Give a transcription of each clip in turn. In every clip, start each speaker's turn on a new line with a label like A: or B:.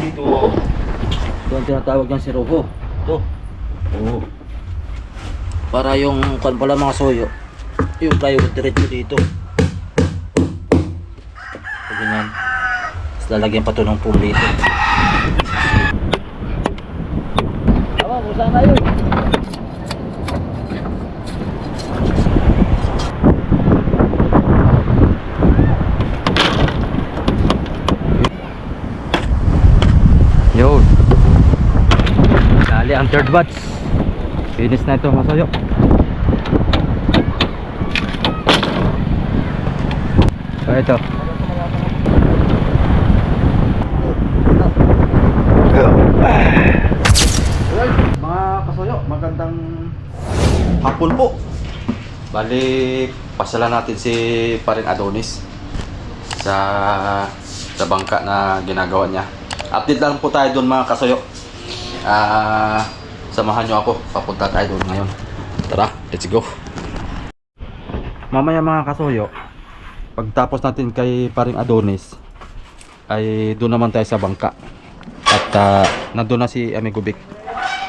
A: dito. Ito ang tinatawag ng siroho. Ito. Oo. Para yung kan pala mga soyo, yung plywood diretso dito. So, ganyan. Tapos lalagyan pa ito ng foam dito. Tama, kung saan tayo? Yun. Dali ang third batch. Finish na ito mga soyo. So ito. Mga kasoyo, magandang hapon po. Bali, pasyalan natin si Paring Adonis sa bangka na ginagawa niya. Update lang po tayo doon mga kasoyo. Samahan nyo ako, papunta tayo doon ngayon. Tara, let's go. Mamaya mga kasoyo, pagtapos natin kay Paring Adonis, ay doon naman tayo sa bangka. At nandun na si Amigo Vic.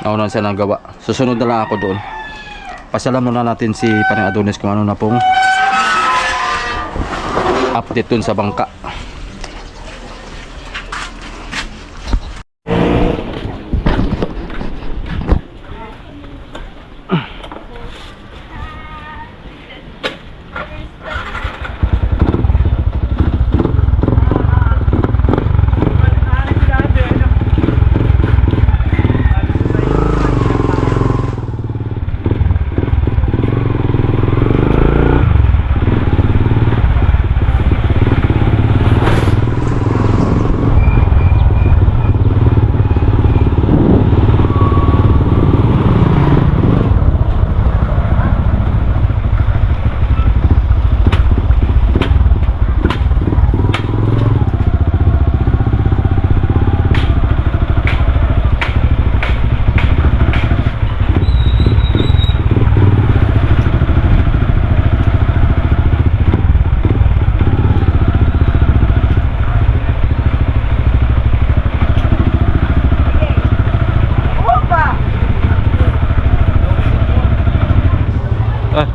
A: Naunan siya ng gawa. Susunod na lang ako doon. Pasyalan muna natin si Paring Adonis kung ano na pong update doon sa bangka.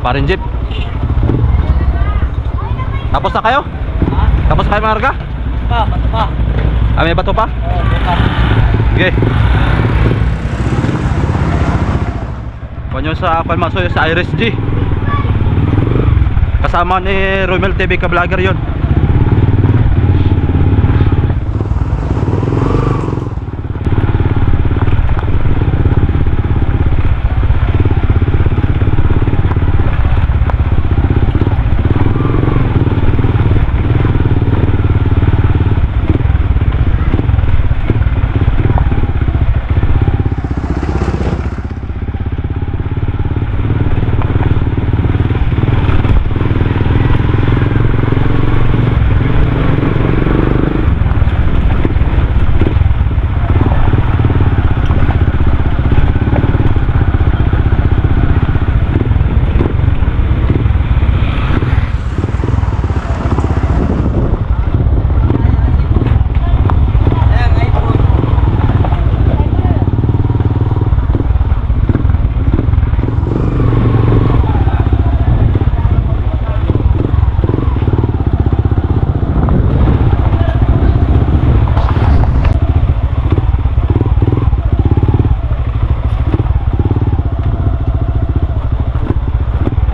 A: Parin jeep. Tapos na kayo? Ha? Tapos na kayo mga arga?
B: Bato pa.
A: May bato pa?
B: Oo, buka.
A: Okay. Panyo sa Palmasoy sa Iris G. Kasama ni Romel TV ka vlogger yun.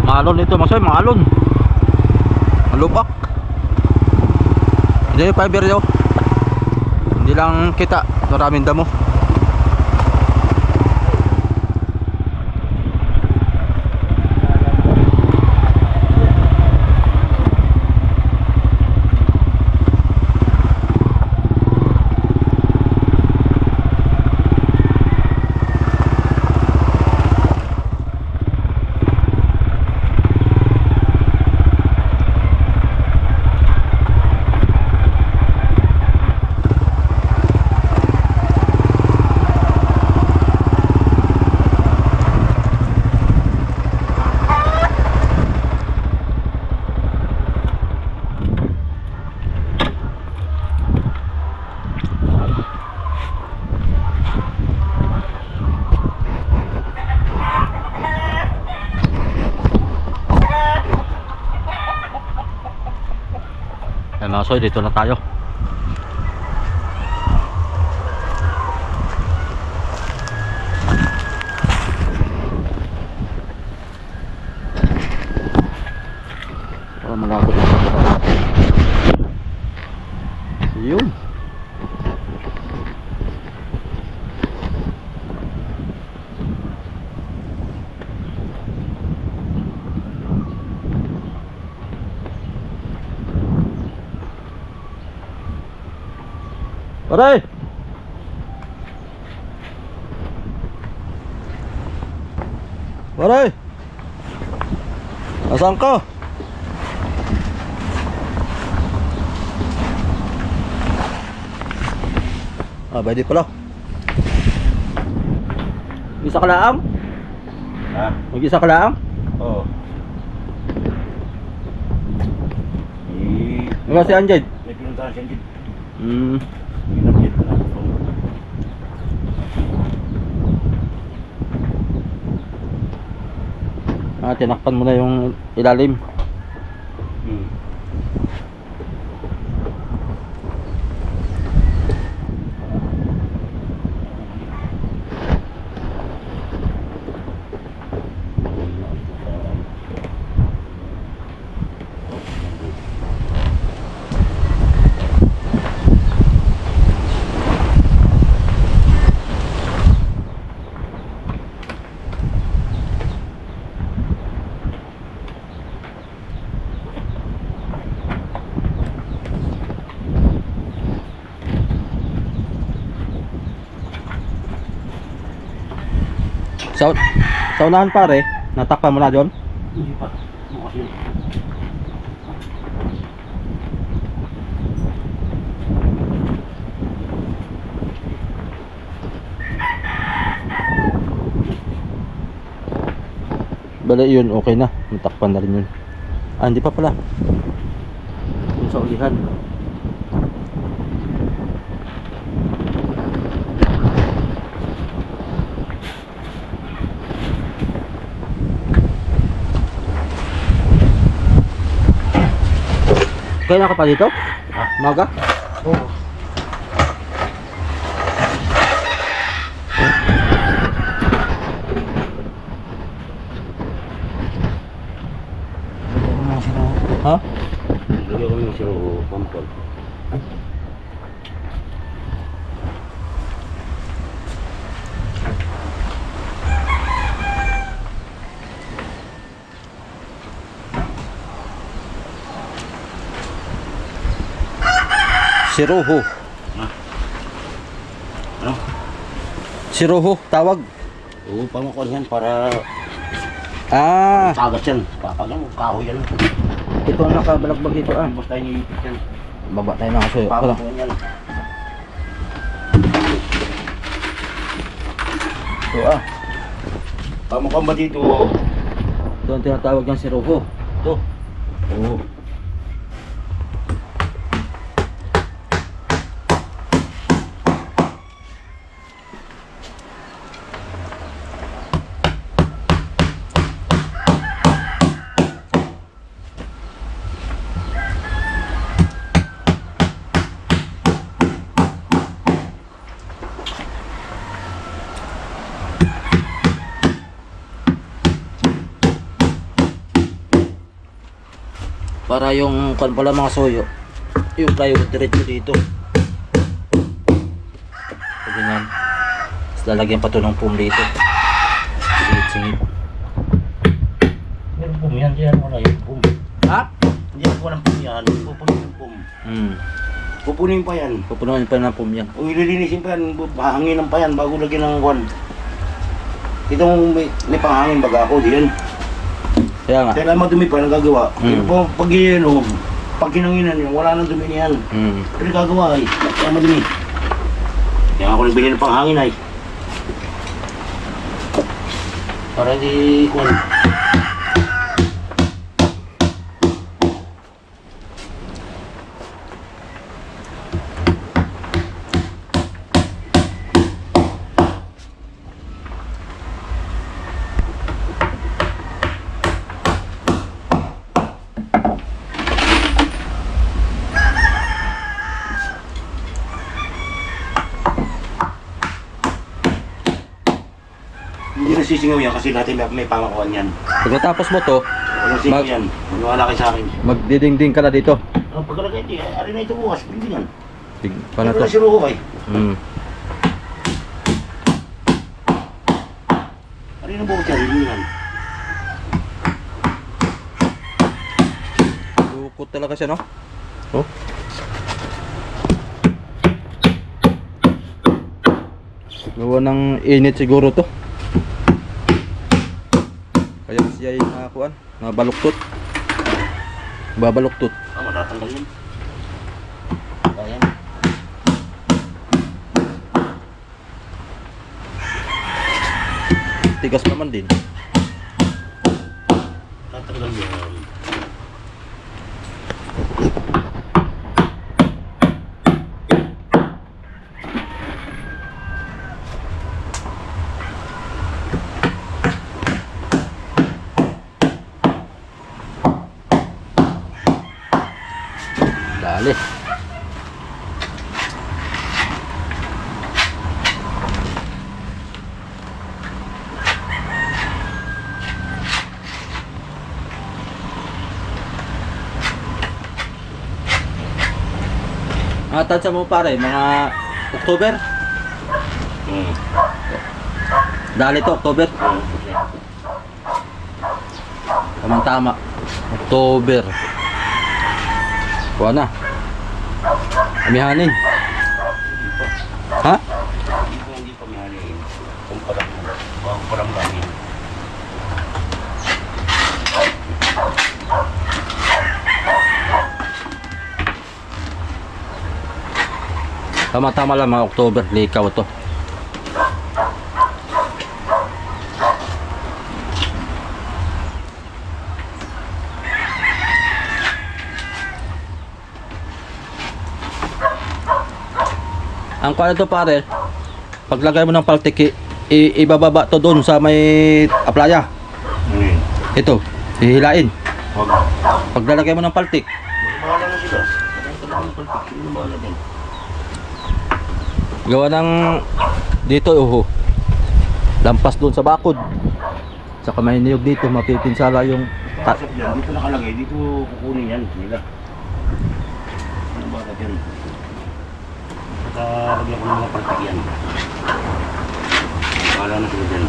A: Maalon ito masoy, maalon. Malubak. Hindi yung fiber yun. Hindi lang kita, maraming damo. kasoy, dito na tayo. Para malapit na sa yun. Aray! Aray! Nasaan ka? Pwede pala. Isa ka laang?
B: Ha?
A: Mag-isa ka laang?
B: Oo.
A: Nga si Anjay?
B: May pinuntahan siya dito.
A: Tinakpan mo na yung ilalim. Sa unahan pare, natakpan mo na doon?
B: Hindi pa. Bukas yun.
A: Bale yun, okay na. Natakpan na rin yun. Hindi pa pala. Yun sa ulihan. Kaya ka pa dito? Maga?
B: Oo.
A: Ha?
B: Lagyan ko ng siro pampol.
A: Siroho.
B: Ano?
A: Siroho, tawag.
B: Oo, pamakon yan para tagas yan. Papagang kahoy yan.
A: Ito ang nakabalagbag dito
B: Tapos tayo nilipit yan.
A: Baba tayo ng kasoy.
B: Pamakon yan.
A: Ito
B: Pamakon ba dito?
A: Ito ang tinatawag ng siroho. Ito.
B: Oo.
A: Para yung kan pala mga soyo, yung plywood diretso dito. So, ganyan. Tapos lalagyan pa ito ng foam dito. Singit-singit.
B: Meron pum yan. Diyan wala yung pum.
A: Ha?
B: Diyan walang pum yan. Pupunin yung pum. Pupunin pa yan.
A: Pupunuan pa ng foam yan.
B: Kung ililinisin pa yan, hanginan pa yan bago lagyan ng kwan. Itong may panghangin baga ako diyan.
A: Kaya nga.
B: Kaya madumi pa nagagawa. Pero pag yun, pag kinanginan yun, wala nang dumi niyan. Pero gagawa ay, kaya madumi. Kaya ako nagbili ng panghangin ay. Para di kwan. sisingaw yan kasi natin may pamakuan yan.
A: Pagkatapos mo to,
B: Walang singaw yan. Maniwala kayo sa akin.
A: magdidingding ka na dito.
B: Ang pagkalagay ito, ari na ito bukas, hindi yan.
A: Paano
B: Ito
A: to?
B: na si Ruho ay.
A: Hmm.
B: Ari na bukas yan, hindi yan.
A: Lukot talaga siya, no? Oh. Gawa ng init siguro to. Kaya siya yung nakakuan, nabaluktot. Babaluktot.
B: Matatanggal yun. Ayan.
A: Tigas naman din.
B: Tatanggal yun.
A: Dali. Tansya mo pare, mga October?
B: Hmm.
A: Dali to, October.
B: Okay.
A: Tamang-tama. October. Kuha na. Amihanin. Ha?
B: Hindi pa mihalin. Kumpara kami.
A: Tama-tama lang mga October. Likaw to. Ang kuha to pare, paglagay mo ng paltiki, ibababa to doon sa may aplaya.
B: Hmm.
A: Ito, hihilain.
B: Huwag.
A: Paglalagay mo ng paltik,
B: Bahala na sila. Ito lang ang palpik. Sino bahala din?
A: gawa ng dito, lampas doon sa bakod. Saka may niyog dito, mapipinsala yung
B: Pasok yan. Dito nakalagay. Dito kukunin yan nila. Ano ba ka dyan? Saka lagyan ko ng mga palpik yan. Bahala na sila dyan.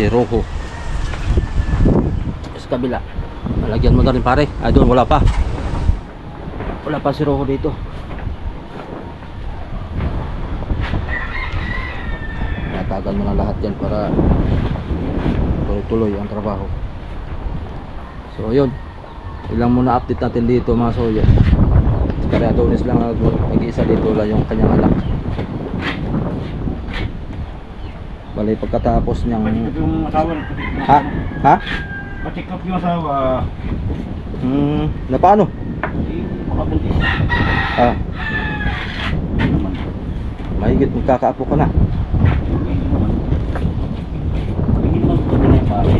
A: si Rojo sa kabila. Malagyan mo na rin pare. Doon wala pa si Rojo dito. Natagal mo na lahat yan para tuloy-tuloy ang trabaho. So yun, ilang muna update natin dito mga soyo. Kaya Adonis lang nag-iisa dito lang yung kanyang anak. Bali pagkatapos niyang
B: Patikap yung asawa.
A: ha? Ha?
B: Patikap yung asawa.
A: Na paano?
B: Makabuntis.
A: Ah, mahigit magkakaapo ka na.
B: Hindi naman ito na yung pare.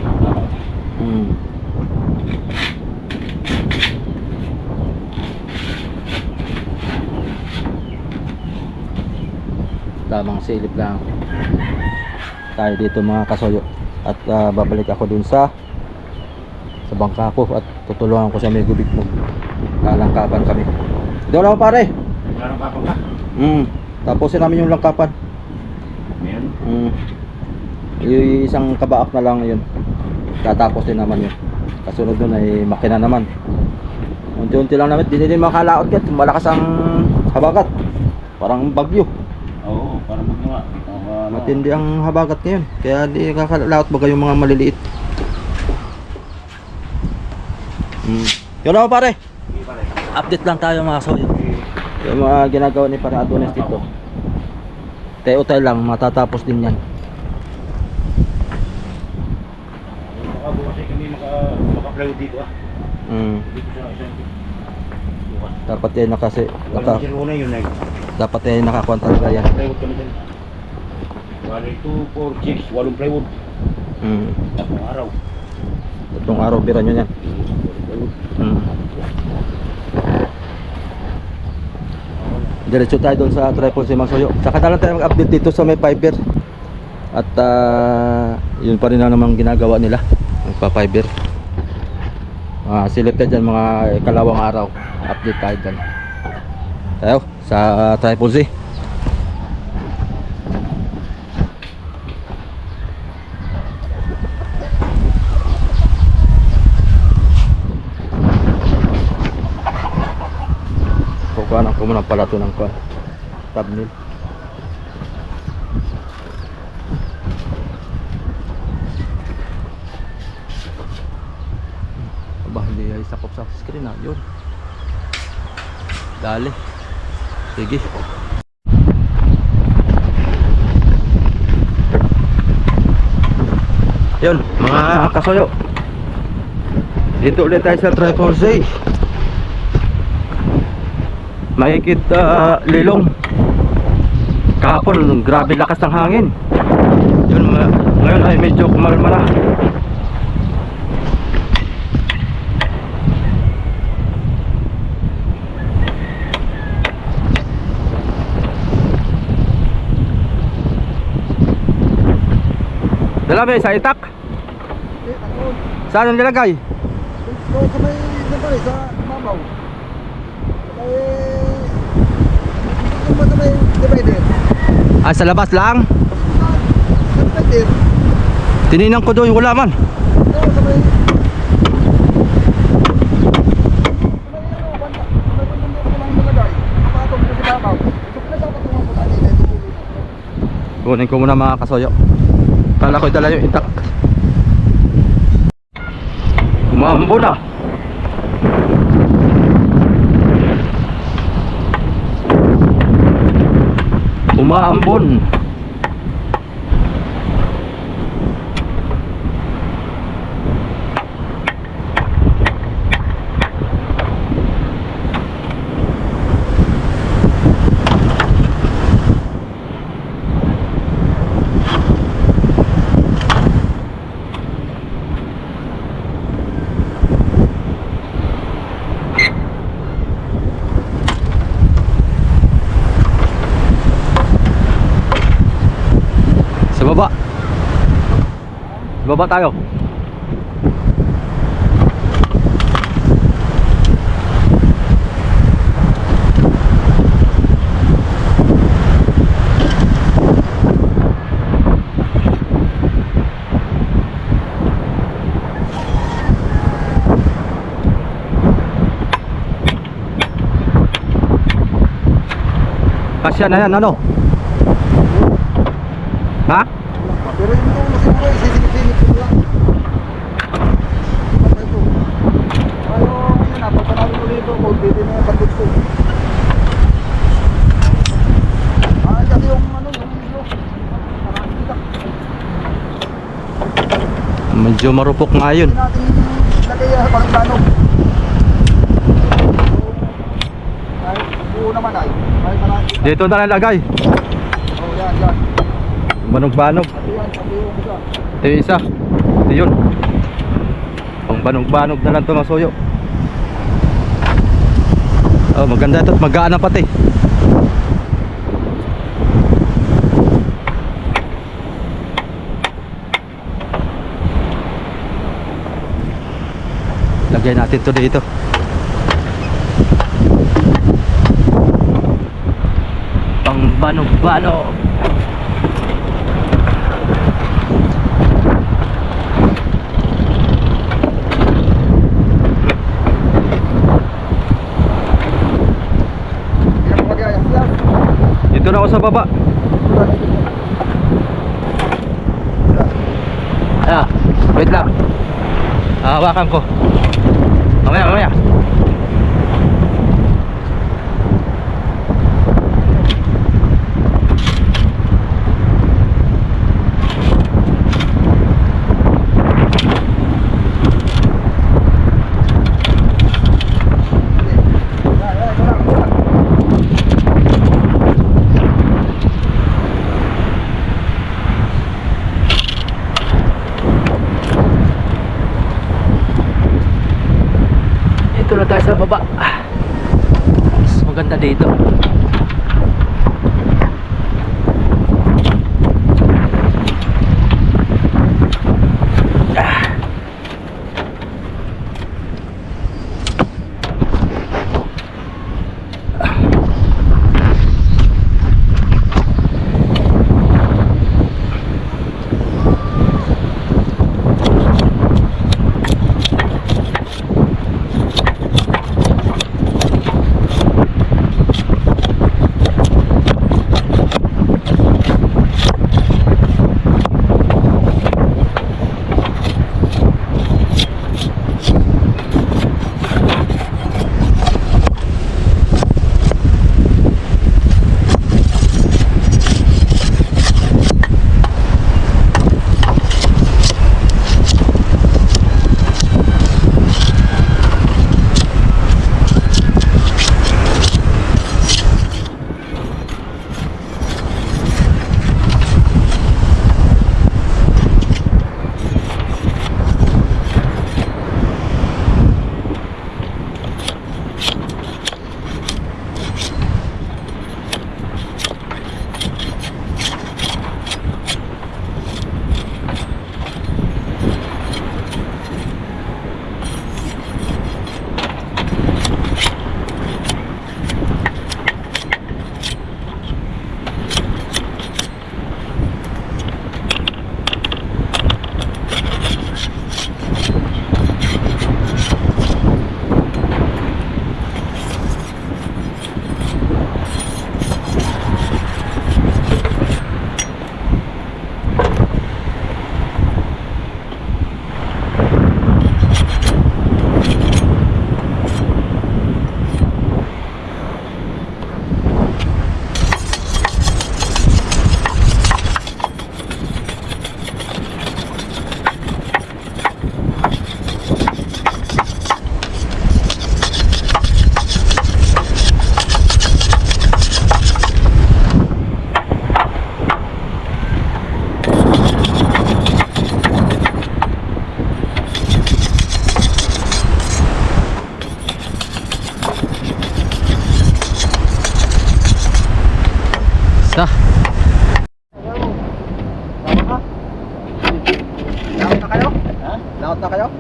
A: Tamang silip lang tayo dito mga kasoyo. At babalik ako dun sa bangka ko at tutulungan ko sa may gubik mo. Lalangkapan kami. Doon ako pare.
B: Parang kapag ka.
A: Tapusin namin yung langkapan.
B: Meron.
A: Yung isang kabaak na lang yun. Tatapos din naman yun. Kasunod nun ay makina naman. Unti-unti lang namin. Di din makalaot ka. Malakas ang habagat. Parang bagyo.
B: Oo, parang maggawa.
A: Matindi ang habagat ngayon. Kaya di kakalaot baga yung mga maliliit. Yun ako pare. Update lang tayo mga kasoyo. Yung mga ginagawa ni parang Adonis dito. Tayo lang, matatapos din yan.
B: Baka bukas ay kami plywood dito ah. Dito sa isang dito. Bukas.
A: Dapat yan nakasi.
B: Walang siruna yun eh.
A: Dapat yan nakakuha talaga yan.
B: Plywood kami din. 1, 2, 4, 6, 8 plywood. Tapong araw.
A: Itong araw, bira nyo yan.
B: Plywood.
A: Diretso tayo doon sa Tripod si Mang Soyo. Saka na lang tayo mag-update dito sa may fiber. At yun pa rin na naman ginagawa nila. Magpa-fiber. Selected dyan mga kalawang araw. Update tayo dyan. Tayo sa Tripod Z. Kukuhanan ko muna pala ito ng thumbnail. Aba, hindi ay sakop sa screen na. Yun. Dali. Sige. Yun, mga kasoyo. Dito ulit tayo sa Tripod Z. Mahigit lilong. Kahapon grabe lakas ng hangin. Yun, ngayon ay medyo kumalma na. Dala ba sa itak? Saan ang nilagay?
C: Doon sa may nabay, sa mabaw. Doon ba sa may divider?
A: Sa labas lang.
C: Sa divider.
A: Tininan ko doon, wala man.
C: Doon sa may...
A: Kunin ko muna mga kasoyo. Kala ko dala yung itak. Umambo na. Umaambon. Sa baba. Sa baba tayo. Kasya na yan, ano? Ha?
C: Pero yung ulo siguro, isisilip-silip ko lang. Ito. Ayaw, yun na, pagpanalo ko dito, pwede na yung bandit ko. Kasi yung ano, yung video, maraming kita.
A: Medyo marupok nga yun.
C: Hindi natin lagay parang plano. Ay, buo naman ay. Ay, maraming kita.
A: Dito na lang lagay.
C: Oh, yan, yan.
A: Banog-banog.
C: Sabi yung isa.
A: Ito yung isa. Ito yun. Pang banog-banog na lang ito masuyo. Oh, maganda ito. Magaan na pati. Lagyan natin ito dito. Pang banog-banog. Dito na ako sa baba. Wait lang. Hawakan ko. Mamaya.
D: banda dito.
A: Sa.
C: Laot na kayo? Ha? Laot na kayo?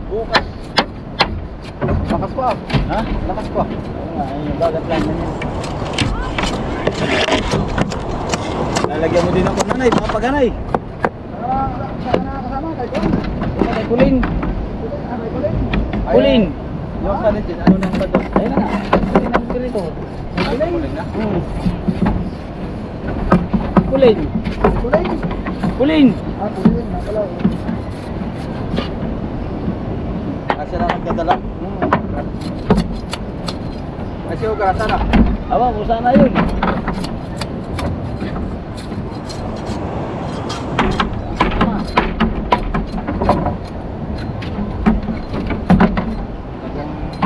C: Bukas. Lakas pa. Ha? Lakas pa. Ayun, bagat lang na yan. Lalagyan mo din ako nanay, mga paghanay. Saan na kasama? Kay Kulin. Kulin. Yung kanin din, ano nang ba doon? Ayun na nga. Kulin ang ganito. Kulin na? Kulin. Kulin. Kulin. Ah, Kulin. Nakalaw. Kasi na magdadala. Kasi yung karata na. Awa, kung saan na yun.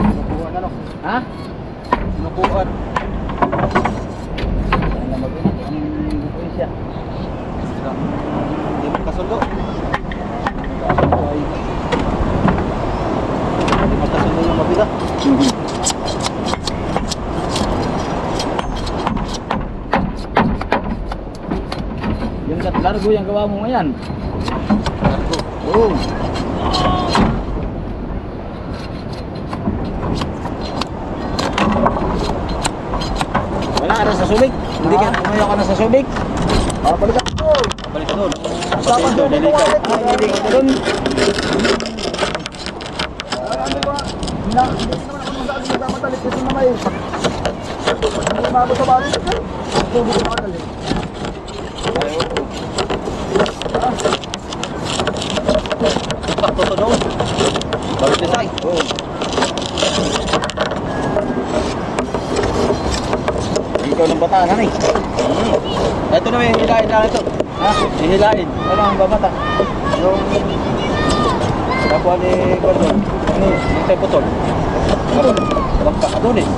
C: Sinukuan ano? Ha? Sinukuan. Sana mag-ingat. Ang bukuin siya. Hindi mo kasundo. Kasundo ay hindi mo kasundo yung mabila. Yung largo yung gawa mo ngayon. Largo? Oo. Wala ka na sa subik? Hindi ka umayaw ka na sa subik? Balik ka doon. Balik ka doon. Usapan doon. Hindi ka doon. Ano ba? Hindi naman ako magdaan sa matalit kasi naman eh. Hindi mago sa balik. Tubo ko matalit. Toto doon. Balik desay. Oo. Ikaw ng bataan eh. Ito na may hilain na ito. Ha? Hihilain. Ano ang bamata? Yung kapwa ni Gordon. Ano? Yung tayo putol. Ano? Bangka ka doon eh.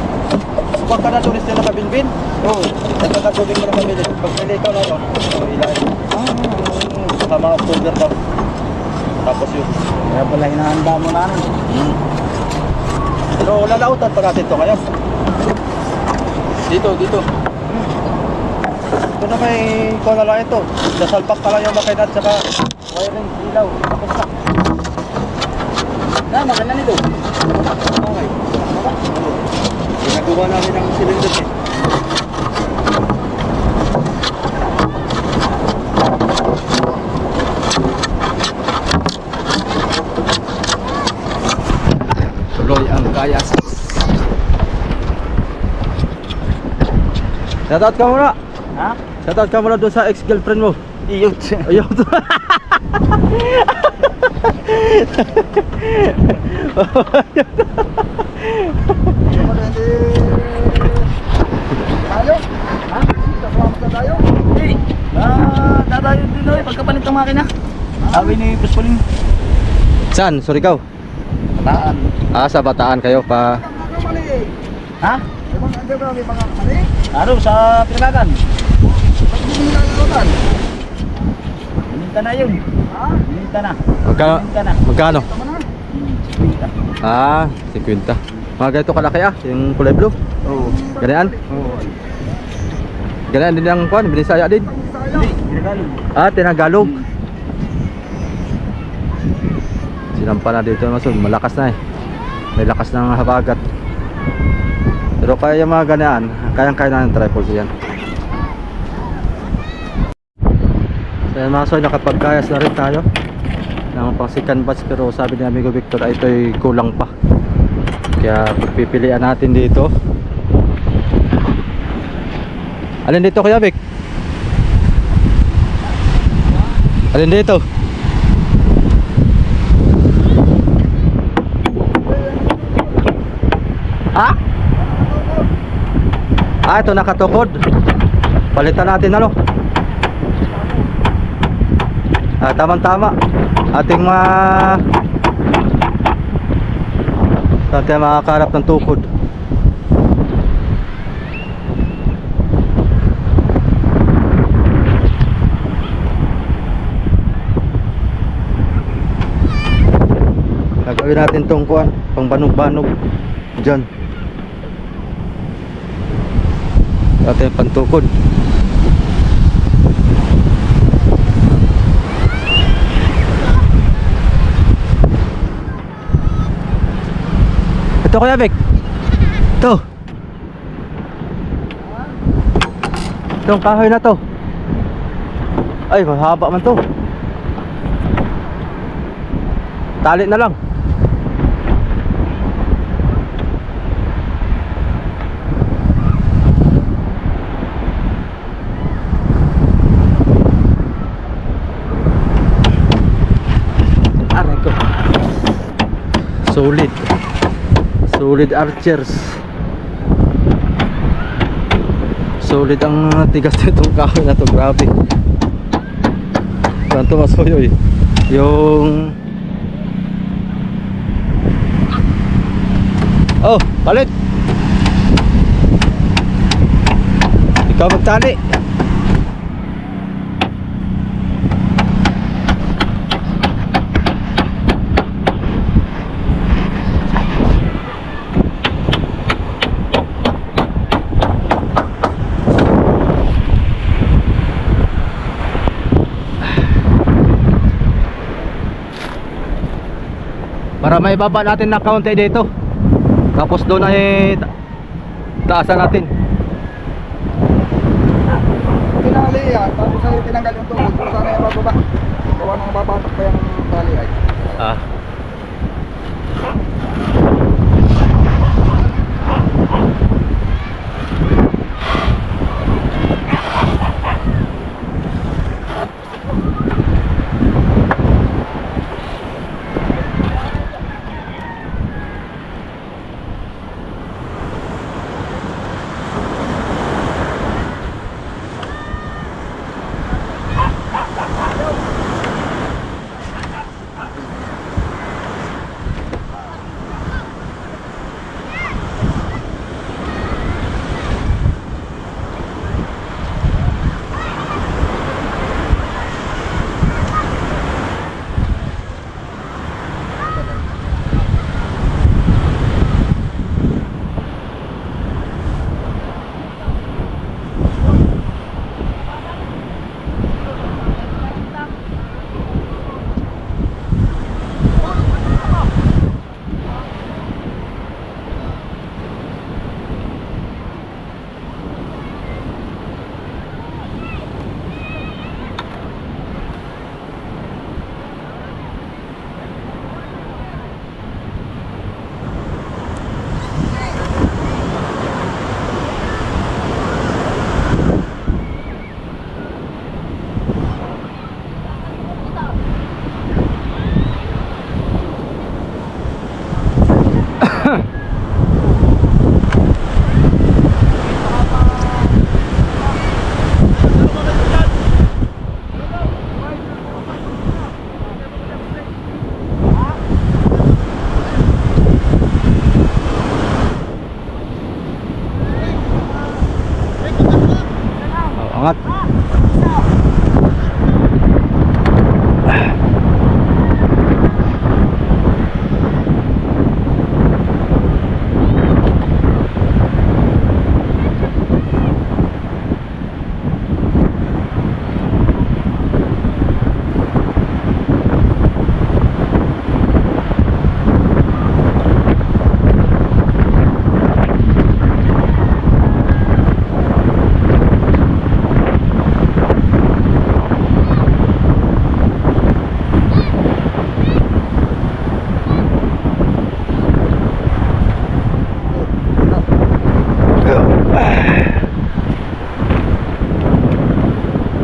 C: Bangka na doon sila kabinbin? Oo. Nagkakatubig mo na kabinbin. Pag pili ikaw na doon. Hilain. Sa mga October daw. Tapos yun. Kaya pala hinahanda mo na. Pero lalautan pa natin ito ngayon.
A: Dito.
C: Ito na may ikaw na lang ito. Nasalpak pa lang yung makina at saka wiring, ilaw. Tapos na. Maganda nito. Okay. Ginagawa namin ang cylinder eh.
A: Tuloy ang kayas. Shoutout ka muna.
C: Ha?
A: Shoutout ka muna doon sa ex-girlfriend mo.
C: Iyot.
A: Ayaw to.
C: Tayo? Ha? Kasama ka tayo? Hindi. Dadayo din daw pagkapalit ng makina. Sabi ni Puspuling.
A: Saan? Surigao?
C: Bataan.
A: Sa Bataan kayo pa.
C: Ha? Ano sa Pinagagan? Minta na yun. Ha? Minta na.
A: Magkano?
C: Minta na.
A: Magkano?
C: Minta.
A: 50. Mga ganito kalaki yung kulay blue.
C: Oo.
A: Ganyan?
C: Oo.
A: Ganyan din ang kuan, Binisaya din.
C: Hindi, Pinagalog.
A: Tinagalog. Sinampa na dito naman, so malakas na eh. May lakas ng habagat. Pero kaya yung mga ganyan, kayang-kaya na ng triple yan. So yan mga soy, nakapagkayas na rin tayo ng pang second batch, pero sabi ni Amigo Victor ay ito'y kulang pa. Kaya pagpipilian natin dito. Alin dito Kuya Vic? Alin dito? Ito nakatukod. Palitan natin ano. Tama-tama. Ating makakarap ng tukod. Gagawin natin tong kuan, pang banog-banog dyan. Ating pantukod. Ito Kuya Vic. Ito. Itong kahoy na to. Ay, mahaba man to. Tali na lang. Aray ko. Solid archers. Solid ang tigas nitong kahoy na to, grabe. Tanto masoyoy. Yung palit. Ikaw magtali. Para may baba natin na kaunti dito. Tapos doon ay taasan natin.
C: Tinali yan, tapos ay tinanggal yung tuhod. Kung sana yung bababa. Gawa ng babatak pa yung tali ay.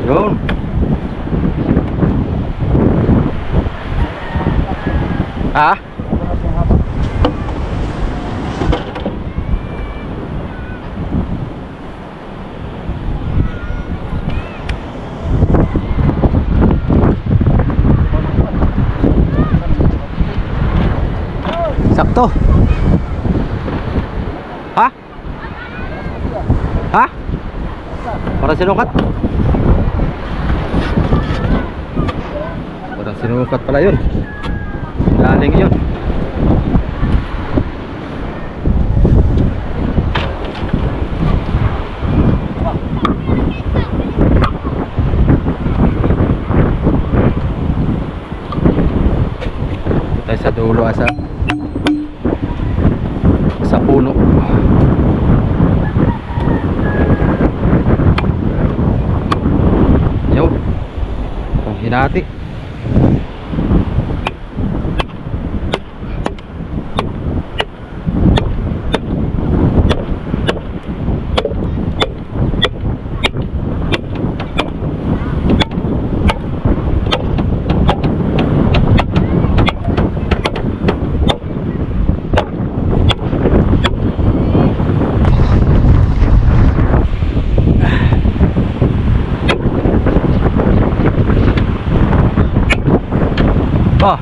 A: Yun. Ah? Sakto. Ha? Ha? Para sinukat. Para sinukat pala yun. Galing yun. Tayo sa dulo sa puno. Yo. Kung hinati. Ah.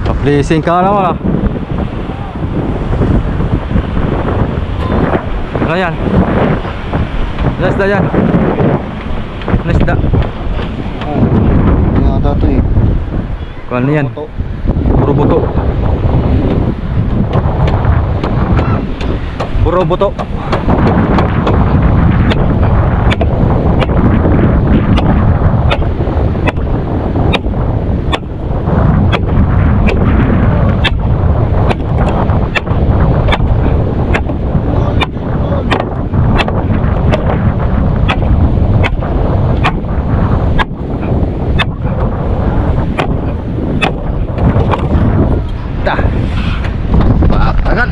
A: Pa-blessing ka naman ah. Ayan. Nasda yan. Nasda.
C: Yung ata ito eh.
A: Kuan na yan.
C: Buto.
A: Puro buto. Puro buto. Paakagan.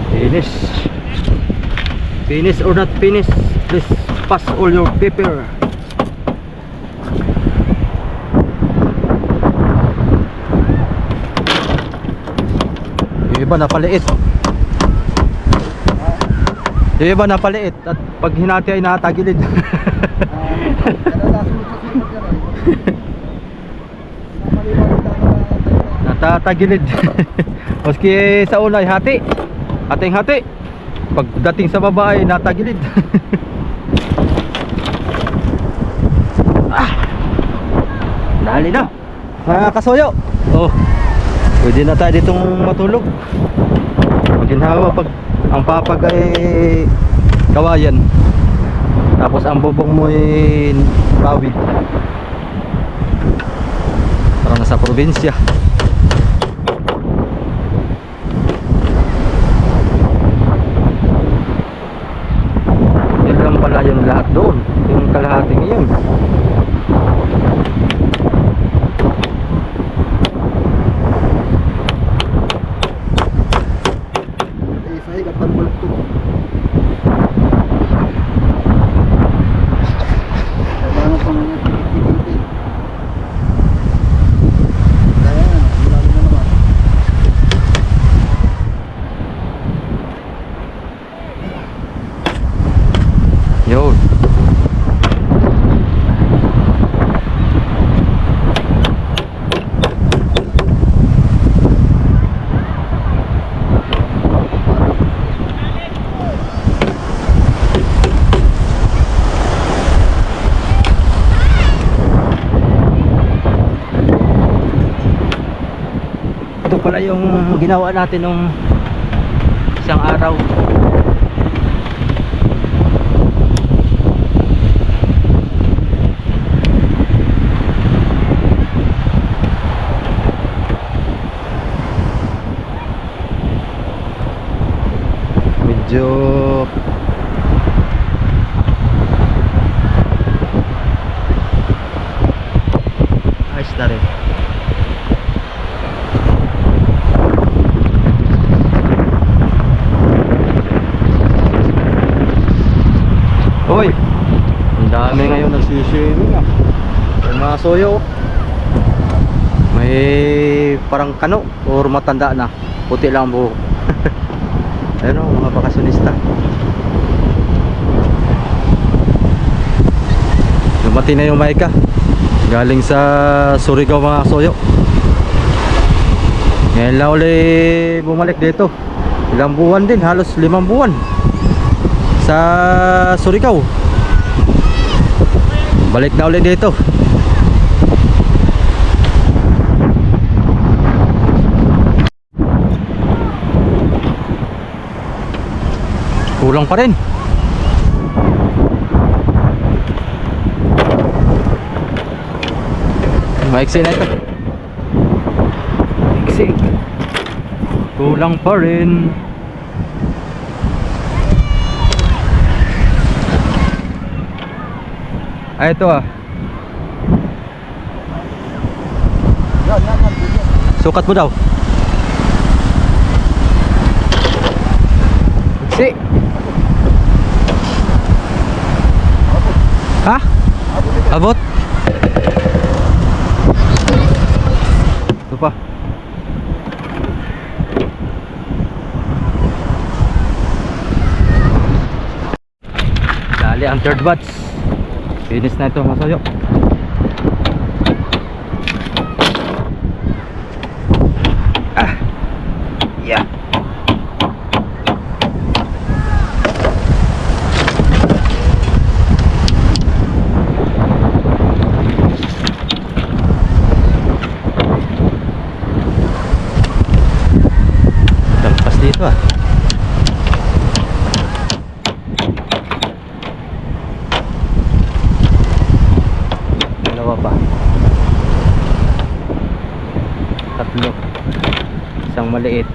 A: Finish. Finish or not finish, please pass all your paper. Yung iba napaliit. Yung iba napaliit at pag hinati ay natagilid. Natatagilid. Maski sa una ay hati. Ating hati. Pagdating sa baba ay natagilid. Ah. Dali na. Mga kasoyo. Oh. Pwede na tayo ditong matulog. Maginhawa pag ang papag ay kawayan. Tapos ang bubong mo ay bawid. Parang nasa probinsya. Yun lang pala yung lahat doon. Yung kalahating yun. Yun. yung ginawa natin nung isang araw. Medyo ayos na rin. Hoy, ang dami ngayon nagsiswimming ah. Yung mga soyo, may parang kano or matanda na, puti lang ang buhok. Ayun o, mga bakasyonista. Lumati na yung Maika galing sa Surigao mga soyo. Ngayon lang ulit bumalik dito. Ilang buwan din, halos 5 buwan sa Surigao. Balik na ulit dito. Kulang pa rin. Maiksi na ito. Maiksi. Kulang pa rin. Ay, ito ah. Sukat mo daw. Maiksi. Ha? Abot? Ito pa. Dali ang third batch. Finish na ito mga soyo. Ah. Yeah. Lampas dito ah. Dalawa pa. Tatlo. Isang maliit.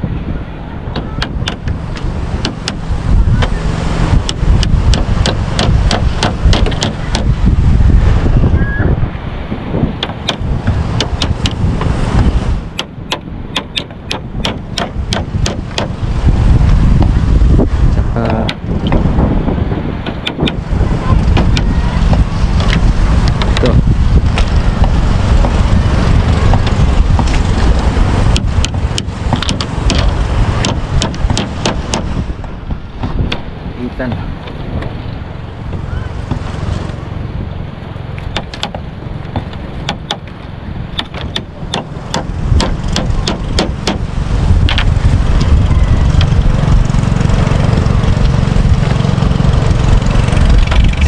A: Tsaka ito. Itan.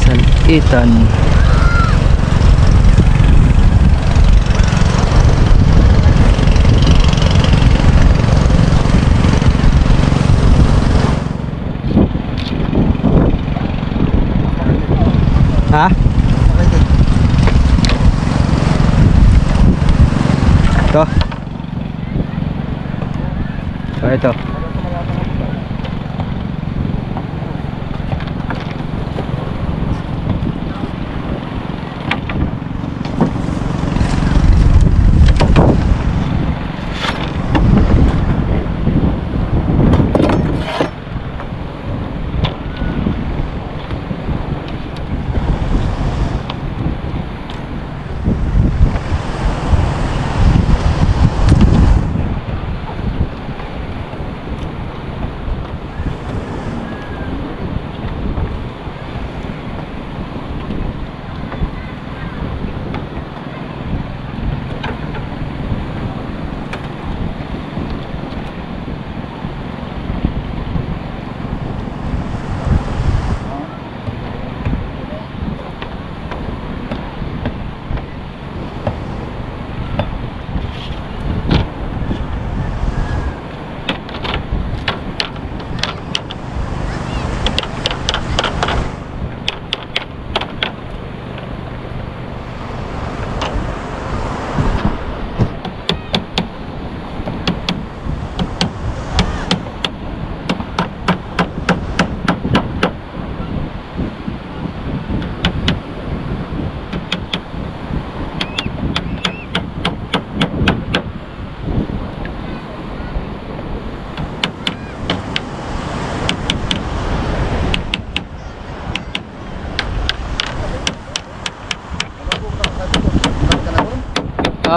A: Salitan. Ha? Ito. Oh, ito.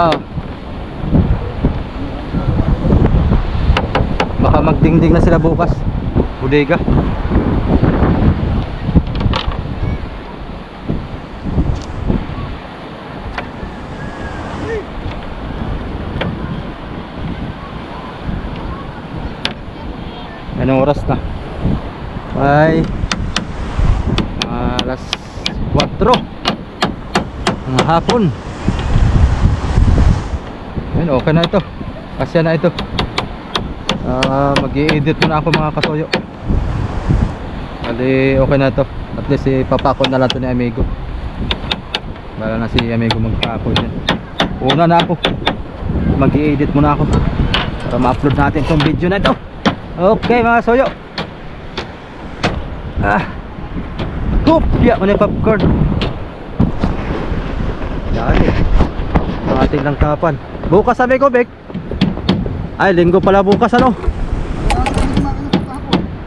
A: Ah. Baka magdingding na sila bukas. Bodega. Anong oras na? Ay alas 4 ng hapon. Ayun, okay na ito. Kasya na ito. Mag-i-edit muna ako mga kasuyo. Bali okay na ito. At least ipapakon na lang ito ni Amigo. Bala na si Amigo magpakon yan. Una na ako. Mag-i-edit muna ako para ma-upload natin itong video na ito. Okay mga kasuyo. Kopya mo na yung popcorn. Yan eh. Ang ating langkapan. Bukas sabi ko, Bek. Ay, linggo pala bukas ano.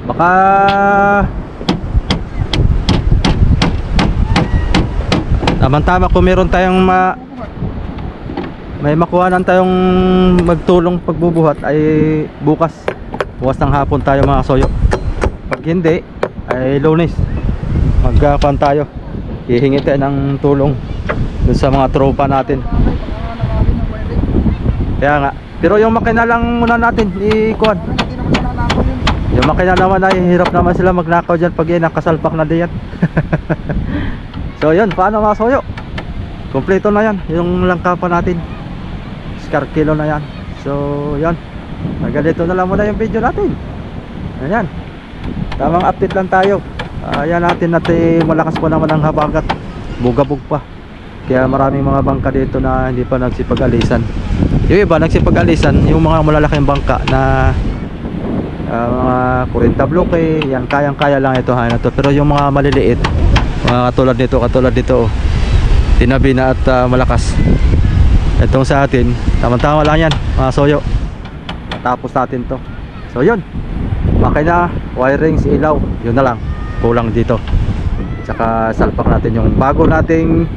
A: Baka tama-tama kung meron tayong may makuhanan tayong magtulong pagbubuhat ay bukas ng hapon tayo mga soyo. Pag hindi ay Lunes magkakuan tayo, hihingi tayo ng tulong dun sa mga tropa natin. Kaya nga, pero yung makina lang muna natin ikuan. Yung makina naman ay hirap naman sila magnakaw dyan pag nakasalpak na diyan. So yun, paano mga soyo? Kompleto na yan, yung langkapan natin. Scar kilo na yan. So yan, ganito na lang muna yung video natin. Ayan, tamang update lang tayo. Ayan natin malakas pa naman ang habagat. Bugabog pa. Kaya maraming mga bangka dito na hindi pa nagsipag-alisan. Yung iba nagsipag-alisan, yung mga malalaking bangka na mga 40 bloke, yan kayang-kaya lang ito ha, ito. Pero yung mga maliliit, mga katulad nito oh, tinabi na at malakas. Itong sa atin, tama-tama lang yan mga soyo. Tapos natin to. So yun, makina, wirings, ilaw, yun na lang, kulang dito. Tsaka salpak natin yung bago nating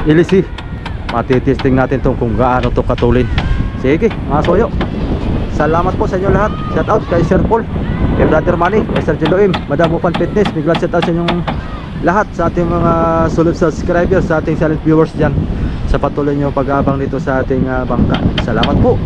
A: ilisi. Matitesting natin to kung gaano to katulin. Sige mga soyo, salamat po sa inyo lahat. Shout out kay Sir Paul, kay Brother Manny, kay Sir Jeloim, Madam Ufan Fitness. Biglang shout out sa inyong lahat, sa ating mga solid subscribers, sa ating silent viewers dyan, sa patuloy nyo pag-abang dito sa ating bangka. Salamat po.